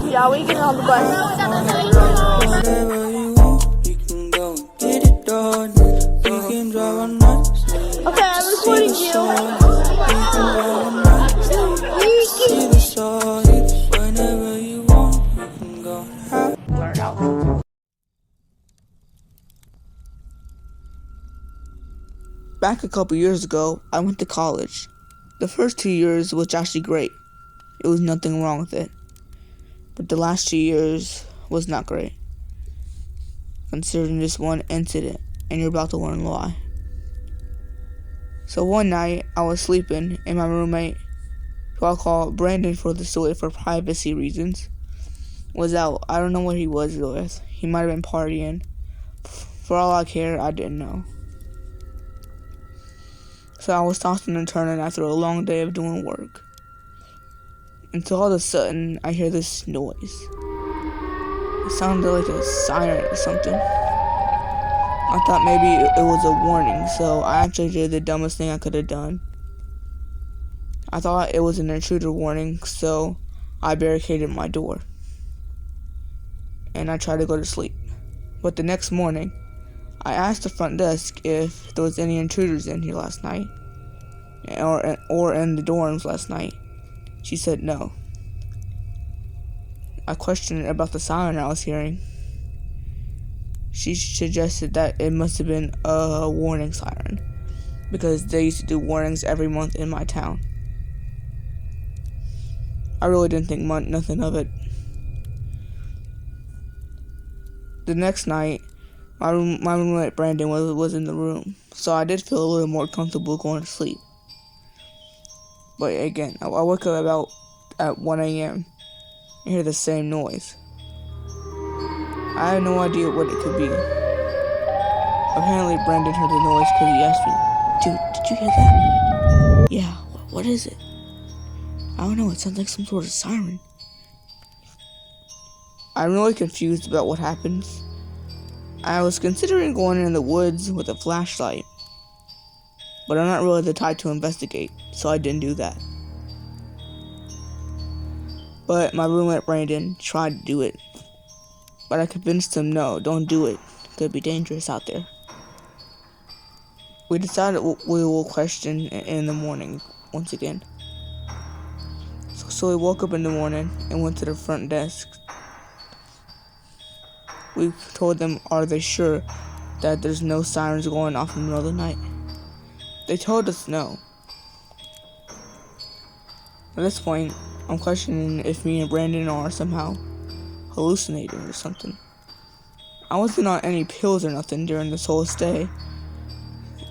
Yeah, we get on the bus. Whatever you want, you can go and get it done. You can drive on nights. Okay, I'm recording you. You can drive on nights. See the sun. Whenever you want, you can go and have. Learn out. Back a couple years ago, I went to college. The first 2 years was actually great. It was nothing wrong with it. But the last 2 years was not great. Considering this one incident, and you're about to learn why. So one night, I was sleeping, and my roommate, who I'll call Brandon for the story for privacy reasons, was out. I don't know what he was with. He might have been partying. For all I care, I didn't know. So I was tossing and turning after a long day of doing work. Until all of a sudden, I hear this noise. It sounded like a siren or something. I thought maybe it was a warning, so I actually did the dumbest thing I could have done. I thought it was an intruder warning, so I barricaded my door. And I tried to go to sleep. But the next morning, I asked the front desk if there was any intruders in here last night, or in the dorms last night. She said no. I questioned about the siren I was hearing. She suggested that it must have been a warning siren, because they used to do warnings every month in my town. I really didn't think nothing of it. The next night, my roommate Brandon was in the room, so I did feel a little more comfortable going to sleep. But again, I woke up about at 1 a.m. and hear the same noise. I had no idea what it could be. Apparently, Brandon heard the noise because he asked me, "Dude, did you hear that?" "Yeah, what is it?" "I don't know, it sounds like some sort of siren." I'm really confused about what happened. I was considering going in the woods with a flashlight, but I'm not really the type to investigate, so I didn't do that. But my roommate Brandon tried to do it, but I convinced him, no, don't do it. It could be dangerous out there. We decided we will question in the morning once again. So we woke up in the morning and went to the front desk. We told them, are they sure that there's no sirens going off in the middle of the night? They told us no. At this point, I'm questioning if me and Brandon are somehow hallucinating or something. I wasn't on any pills or nothing during this whole stay,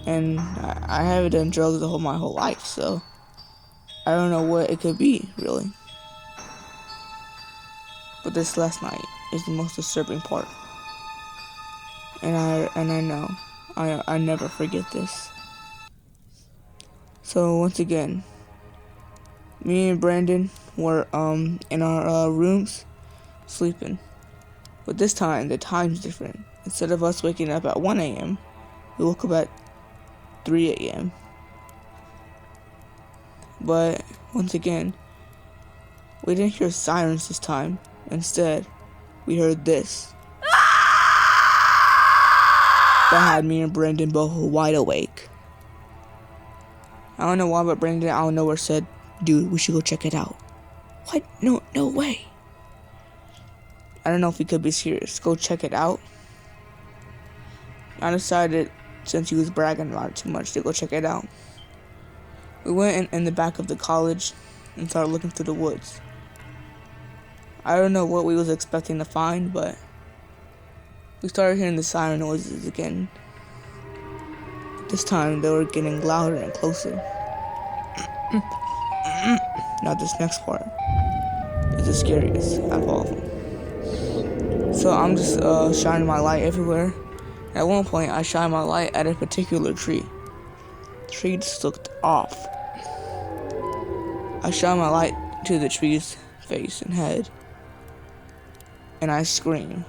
and I haven't done drugs my whole life, so I don't know what it could be, really. But this last night is the most disturbing part, and I know I never forget this. So once again, me and Brandon were in our rooms sleeping. But this time, the time's different. Instead of us waking up at 1 a.m., we woke up at 3 a.m. But once again, we didn't hear sirens this time. Instead, we heard this. That had me and Brandon both wide awake. I don't know why, but Brandon out of nowhere said, "Dude, we should go check it out." What? No way. I don't know if he could be serious. Go check it out. I decided, since he was bragging about it too much, to go check it out. We went in the back of the college and started looking through the woods. I don't know what we was expecting to find, but we started hearing the siren noises again. This time, they were getting louder and closer. Now this next part is the scariest out of all of them. So I'm just shining my light everywhere. At one point, I shined my light at a particular tree. The tree just looked off. I shined my light to the tree's face and head, and I scream.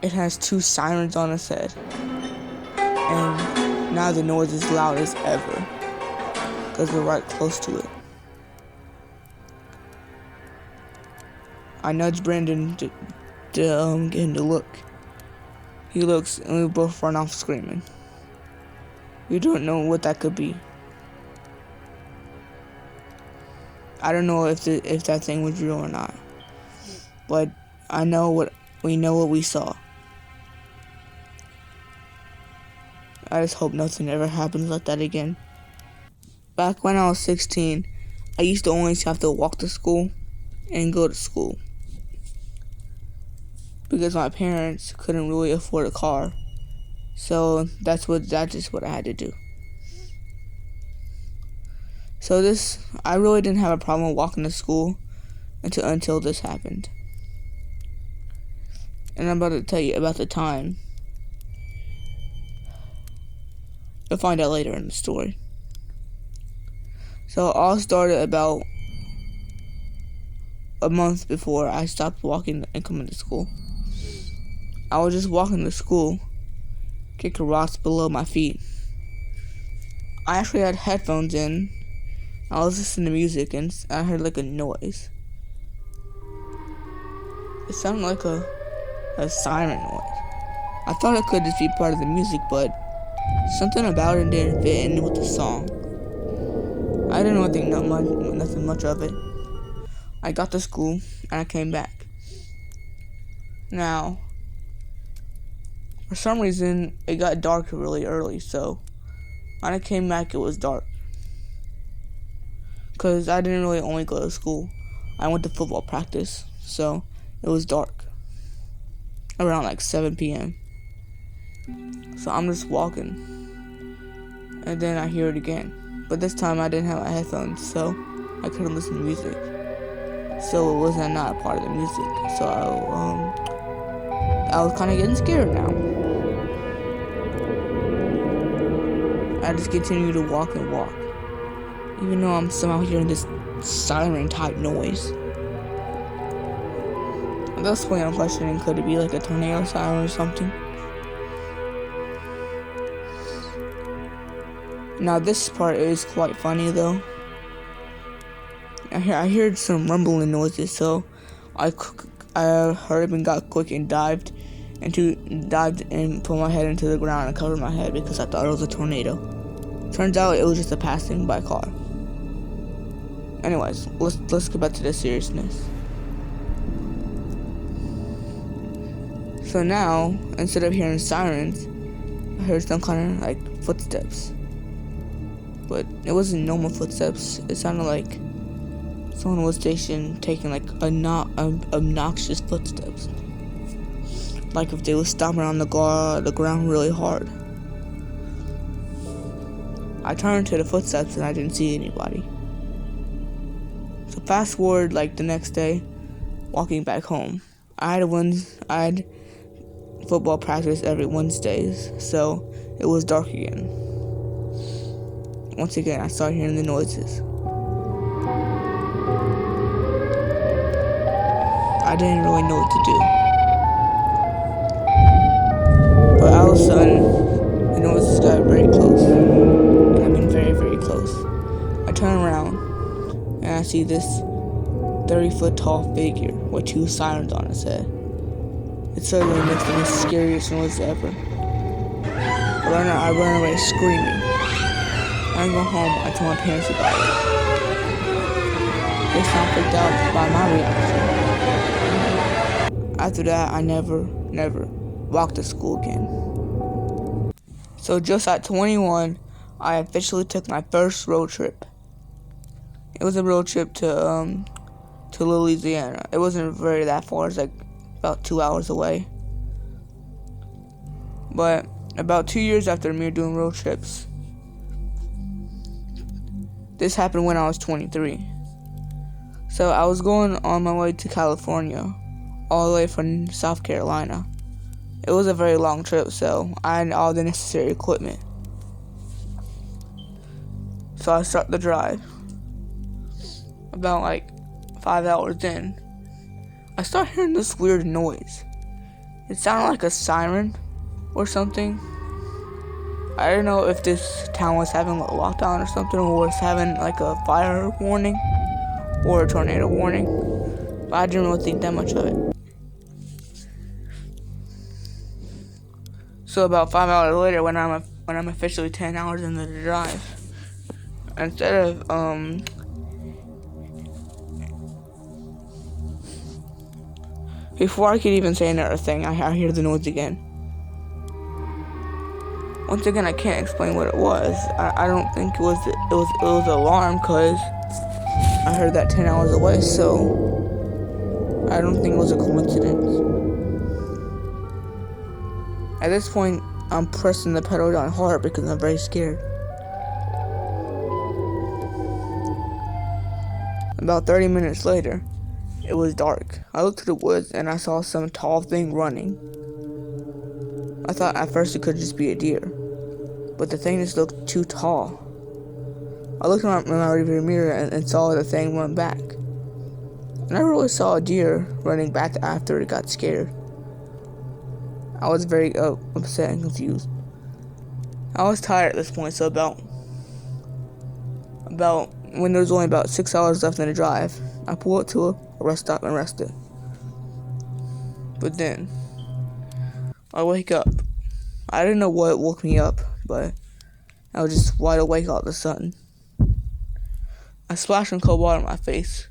It has 2 sirens on its head, and now the noise is loud as ever, because we're right close to it. I nudge Brandon to get him to look. He looks, and we both run off screaming. We don't know what that could be. I don't know if that thing was real or not, but we know what we saw. I just hope nothing ever happens like that again. Back when I was 16, I used to always have to walk to school and go to school because my parents couldn't really afford a car. So that's just what I had to do. So I really didn't have a problem walking to school until this happened. And I'm about to tell you about the time. You'll find out later in the story. So it all started about a month before I stopped walking and coming to school. I was just walking to school, kicking rocks below my feet. I actually had headphones in. I was listening to music and I heard like a noise. It sounded like a siren noise. I thought it could just be part of the music, but something about it didn't fit in with the song. I didn't really think nothing much of it. I got to school and I came back. Now, for some reason, it got dark really early, so when I came back, it was dark. Because I didn't really only go to school. I went to football practice, so it was dark. Around like 7 p.m. So I'm just walking. And then I hear it again. But this time I didn't have my headphones, so I couldn't listen to music. So it wasn't not a part of the music. So I was kind of getting scared now. I just continued to walk and walk, even though I'm somehow hearing this siren type noise. At this point I'm questioning, could it be like a tornado siren or something? Now this part is quite funny though. I heard some rumbling noises, so I hurried up and got quick and dived and put my head into the ground and covered my head because I thought it was a tornado. Turns out it was just a passing by car. Anyways, let's get back to the seriousness. So now, instead of hearing sirens, I heard some kind of like footsteps. But it wasn't normal footsteps. It sounded like someone was taking like obnoxious footsteps. Like if they were stomping on the ground really hard. I turned to the footsteps and I didn't see anybody. So fast forward like the next day, walking back home. I had football practice every Wednesdays, so it was dark again. Once again, I started hearing the noises. I didn't really know what to do. But all of a sudden, the noises got very close. And I mean very, very close. I turn around, and I see this 30-foot tall figure with 2 sirens on its head. It suddenly makes the scariest noise ever. I run away screaming. When I go home, I tell my parents about it. They sound freaked out by my reaction. After that, I never walked to school again. So just at 21, I officially took my first road trip. It was a road trip to Louisiana. It wasn't very that far. It was like about 2 hours away. But about 2 years after me doing road trips, this happened when I was 23. So I was going on my way to California, all the way from South Carolina. It was a very long trip, so I had all the necessary equipment. So I start the drive. About like 5 hours in, I start hearing this weird noise. It sounded like a siren or something. I don't know if this town was having a lockdown or something, or was having like a fire warning or a tornado warning. but I didn't really think that much of it. So about 5 hours later, when I'm officially 10 hours into the drive, instead of before I could even say another thing, I hear the noise again. Once again, I can't explain what it was. I don't think it was an alarm, cause I heard that 10 hours away. So I don't think it was a coincidence. At this point, I'm pressing the pedal down hard because I'm very scared. About 30 minutes later, it was dark. I looked to the woods and I saw some tall thing running. I thought at first it could just be a deer, but the thing just looked too tall. I looked in my rearview mirror and saw the thing run back. I never really saw a deer running back after it got scared. I was very upset and confused. I was tired at this point, so about when there was only about 6 hours left in the drive, I pulled up to a rest stop and rested. But then I wake up. I didn't know what woke me up, but I was just wide awake all of a sudden. I splashed some cold water on my face.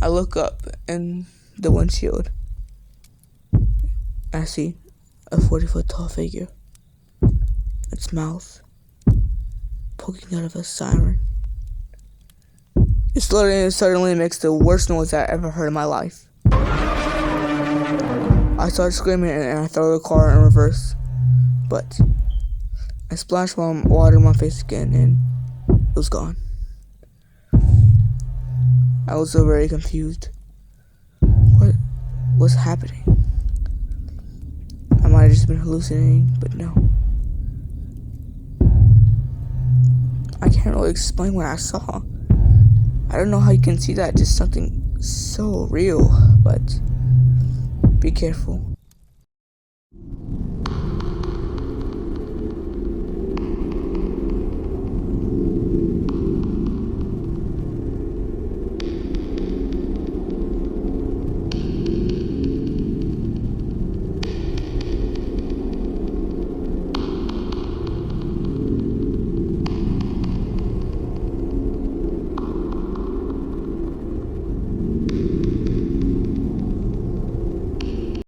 I look up in the windshield. I see a 40-foot tall figure. Its mouth poking out of a siren. It suddenly makes the worst noise I ever heard in my life. I started screaming and I threw the car in reverse, but I splashed water on my face again and it was gone. I was so very confused. What was happening? I might have just been hallucinating, but no. I can't really explain what I saw. I don't know how you can see that, just something so real, but be careful.